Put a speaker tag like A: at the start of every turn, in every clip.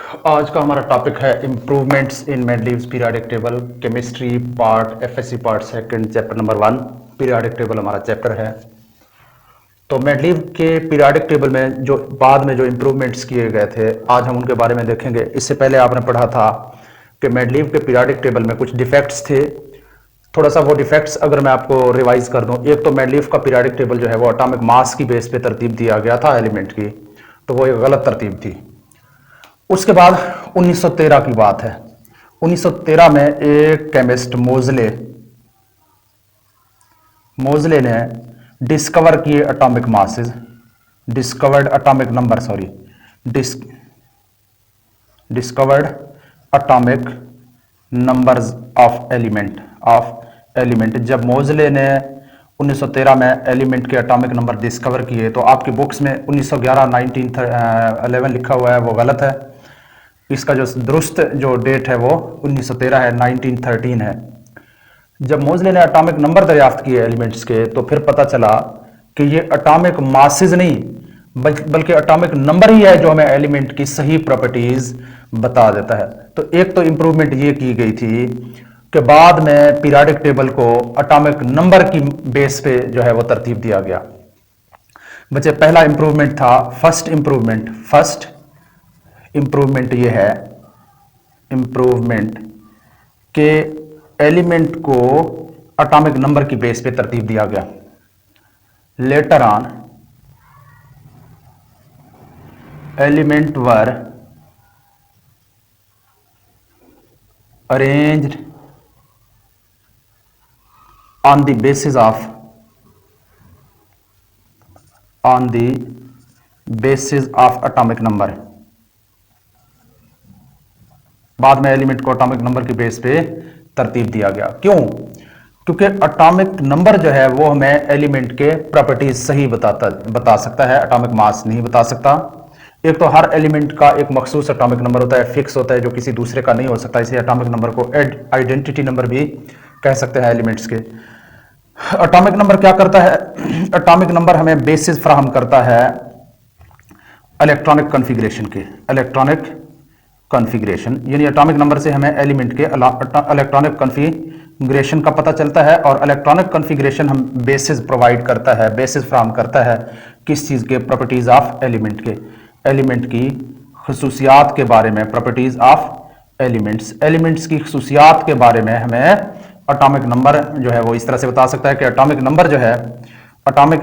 A: आज का हमारा टॉपिक है improvements in Mendeleev's periodic table chemistry part FSC part second chapter number 1 periodic table हमारा चैप्टर है। तो मेंडलीव के पीरियोडिक टेबल में जो बाद में जो इम्प्रूवमेंट्स किए गए थे आज हम उनके बारे में देखेंगे। इससे पहले आपने पढ़ा था कि मेंडलीव के पीरियोडिक टेबल में कुछ डिफेक्ट्स थे। थोड़ा सा वो डिफेक्ट्स अगर मैं आपको रिवाइज कर दूं, एक तो मेंडलीव का पीरियोडिक टेबल जो है वो एटॉमिक मास की बेस पे तरतीब दिया गया था एलिमेंट की, तो वो एक गलत तरतीब थी। उसके बाद 1913 की बात है। 1913 में एक केमिस्ट मोजले ने डिस्कवर किए atomic masses, discovered atomic number discovered atomic numbers of element. जब मोजले ने 1913 में एलिमेंट के एटॉमिक नंबर डिस्कवर किए तो आपकी बुक्स में 1911 1911 लिखा हुआ है, वो गलत है। इसका जो दुरुस्त जो डेट है वो 1913 है, 1913 है। जब मोजले ने एटॉमिक नंबर दरियाफ्त किए एलिमेंट्स के तो फिर पता चला कि ये एटॉमिक मासेस नहीं बल्कि एटॉमिक नंबर ही है जो हमें एलिमेंट की सही प्रॉपर्टीज बता देता है। तो एक तो इंप्रूवमेंट ये की गई थी कि बाद में पीरियोडिक टेबल को एटॉमिक नंबर की बेस पे जो है वो तरतीब दिया गया। बच्चे पहला इंप्रूवमेंट था फर्स्ट इंप्रूवमेंट ये है इंप्रूवमेंट के एलिमेंट को एटॉमिक नंबर की बेस पे तरतीब दिया गया। Later on element were arranged on the basis of atomic number। बाद में एलिमेंट को एटॉमिक नंबर की बेस पे तरतीब दिया गया। क्यों? क्योंकि एटॉमिक नंबर जो है वो हमें एलिमेंट के प्रॉपर्टीज सही बता सकता है, एटॉमिक मास नहीं बता सकता। एक तो हर एलिमेंट का एक मखसूस एटॉमिक नंबर होता है, फिक्स होता है, जो किसी दूसरे का नहीं हो सकता। इसी एटॉमिक नंबर को आइडेंटिटी नंबर भी कह सकते हैं एलिमेंट्स के। एटॉमिक नंबर क्या करता है? एटॉमिक नंबर हमें बेसिस फराहम करता है इलेक्ट्रॉनिक कॉन्फ़िगरेशन के। इलेक्ट्रॉनिक कॉन्फ़िगरेशन यानी एटॉमिक नंबर से हमें एलिमेंट के इलेक्ट्रॉनिक कॉन्फ़िगरेशन का पता चलता है, और इलेक्ट्रॉनिक कॉन्फ़िगरेशन हम बेसिस प्रोवाइड करता है, बेसिस फराहम करता है किस चीज़ के? प्रॉपर्टीज ऑफ एलिमेंट के, एलिमेंट की खसूसियात के बारे में। प्रॉपर्टीज ऑफ एलिमेंट्स की खसूसियात के बारे में हमें एटॉमिक नंबर जो है वो इस तरह से बता सकता है कि एटॉमिक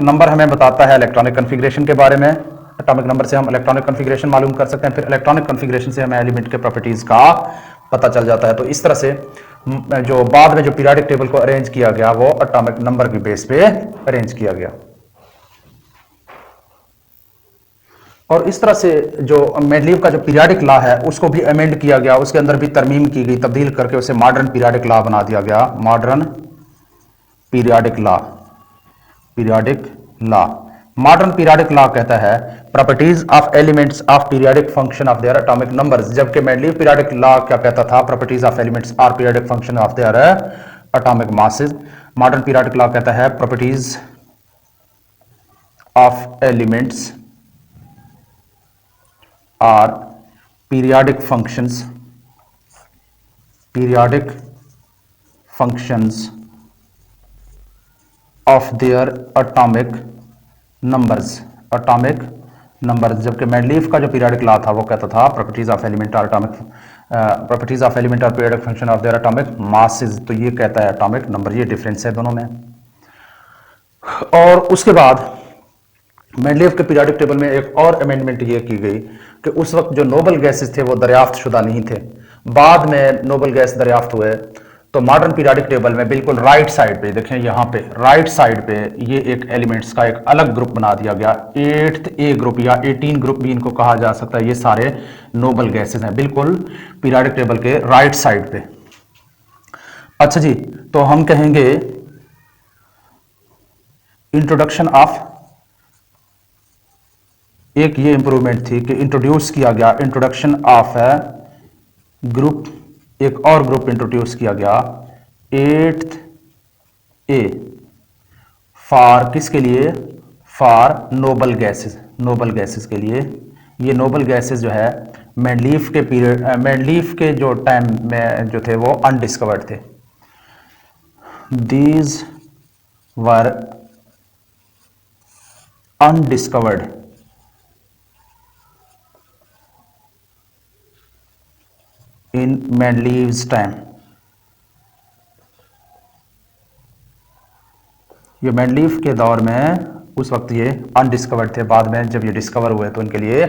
A: नंबर हमें बताता है इलेक्ट्रॉनिक कॉन्फ़िगरेशन के बारे में। एटॉमिक नंबर से हम इलेक्ट्रॉनिक कॉन्फ़िगरेशन मालूम कर सकते हैं, फिर इलेक्ट्रॉनिक कॉन्फ़िगरेशन से हमें एलिमेंट के प्रॉपर्टीज का पता चल जाता है। तो इस तरह से जो बाद में जो पीरियोडिक टेबल को अरेंज किया गया वो एटॉमिक नंबर की बेस पे अरेंज किया गया। और इस तरह से जो मेंडलीव का जो पीरियोडिक लॉ है उसको भी अमेंड किया गया, उसके अंदर भी तरमीम की गई, तब्दील करके उसे मॉडर्न पीरियोडिक लॉ बना दिया गया। मॉडर्न पीरियोडिक लॉ कहता है properties of elements of periodic function of their atomic numbers, जबकि मेंडलीव पीरियोडिक लॉ क्या कहता था? Properties of elements are periodic function of their atomic masses. Modern periodic law कहता है properties of elements are periodic functions of their atomic numbers, जबकि Mendeleev का जो periodic law था वो कहता था properties of element are periodic function of their atomic masses. तो ये कहता है एटॉमिक नंबर, ये डिफरेंस है दोनों में। और उसके बाद मेंडलीव के पीरियोडिक टेबल में एक और अमेंडमेंट ये की गई कि उस वक्त जो नोबल गैसेस थे वो दरियाफ्त शुदा नहीं थे। बाद में नोबल गैस दरियाफ्त हुए तो मॉडर्न पीरियोडिक टेबल में बिल्कुल राइट साइड पे देखें, यहाँ पे राइट साइड पे ये एक एलिमेंट्स का एक अलग ग्रुप बना दिया गया। 8th ए ग्रुप या 18 ग्रुप भी इनको कहा जा सकता है। ये सारे नोबल गैसेस हैं बिल्कुल पीरियोडिक टेबल के राइट साइड पे। अच्छा जी, तो हम कहेंगे इंट्रोडक्शन ऑफ, एक ये इंप्रूवमेंट थी कि इंट्रोड्यूस किया गया इंट्रोडक्शन ऑफ ग्रुप, एक और ग्रुप इंट्रोड्यूस किया गया 8th ए फॉर किसके लिए? फॉर नोबल गैसेस के लिए। ये नोबल गैसेस जो है मेंडलीफ के पीरियड, मेंडलीफ के जो टाइम में जो थे वो अनडिस्कवर्ड थे। These were undiscovered in Mendeleev's time. ये मेंडलीफ के दौर में उस वक्त ये अनडिस्कवर्ड थे, बाद में जब ये डिस्कवर हुए तो इनके लिए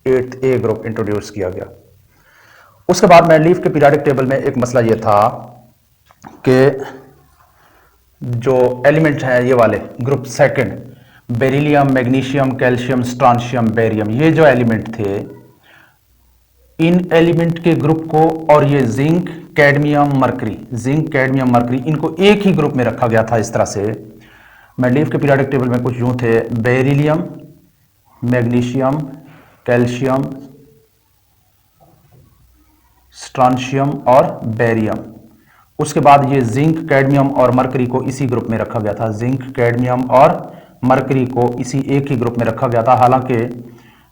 A: 8th ए ग्रुप इंट्रोड्यूस किया गया। उसके बाद मेंडलीफ के पीरियोडिक टेबल में एक मसला ये था कि जो एलिमेंट हैं ये वाले group second, beryllium, magnesium, calcium, स्ट्रांशियम, barium, ये जो एलिमेंट थे, इन एलिमेंट के ग्रुप को और ये zinc, cadmium, mercury, zinc, cadmium, mercury, इनको एक ही ग्रुप में रखा गया था। इस तरह से मेंडलीफ के पीरियोडिक टेबल में कुछ यूं थे: बेरिलियम, मैग्नीशियम, कैल्शियम, स्ट्रांशियम और बेरियम। उसके बाद ये जिंक, कैडमियम और मरकरी को इसी ग्रुप में रखा गया था। जिंक, कैडमियम और मरकरी को इसी एक ही ग्रुप में रखा गया था। हालांकि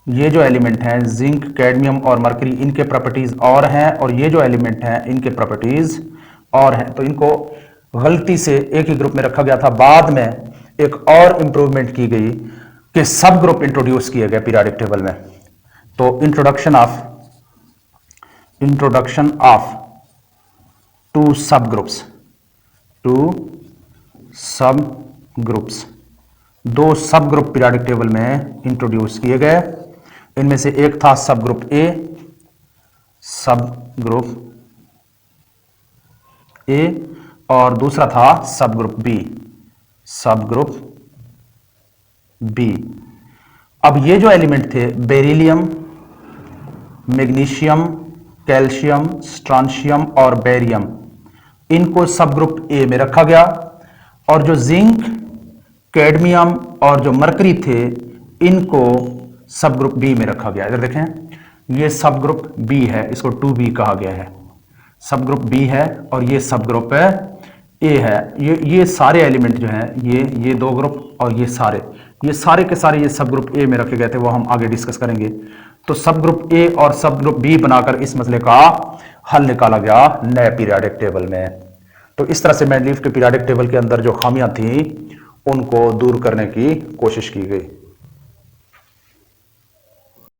A: ये जो एलिमेंट हैं जिंक, कैडमियम और मरकरी, इनके प्रॉपर्टीज और हैं और ये जो एलिमेंट हैं इनके प्रॉपर्टीज और हैं, तो इनको गलती से एक ही ग्रुप में रखा गया था। बाद में एक और इंप्रूवमेंट की गई कि सब ग्रुप इंट्रोड्यूस किए गए पीरियोडिक टेबल में। तो इंट्रोडक्शन ऑफ टू सब ग्रुप्स, दो सब ग्रुप पीरियोडिक टेबल में इंट्रोड्यूस किए गए। इनमें से एक था सब ग्रुप ए और दूसरा था सब ग्रुप बी। अब ये जो एलिमेंट थे बेरिलियम, मैग्नीशियम, कैल्शियम, स्ट्रांशियम और बेरियम, इनको सब ग्रुप ए में रखा गया और जो जिंक, कैडमियम और जो मरकरी थे इनको सब ग्रुप बी में रखा गया। इधर देखें, ये सब ग्रुप बी है, इसको 2b कहा गया है। सब ग्रुप बी है और ये सब ग्रुप ए है। ये सारे एलिमेंट जो हैं ये दो ग्रुप और ये सारे के सारे ये सब ग्रुप ए में रखे गए थे, वो हम आगे डिस्कस करेंगे। तो सब ग्रुप ए और सब ग्रुप बी बनाकर इस मसले का हल निकाला गया नए पीरियोडिक टेबल में। तो इस तरह से मेंडलीफ के पीरियोडिक टेबल के अंदर जो खामियां थी उनको दूर करने की कोशिश की गई।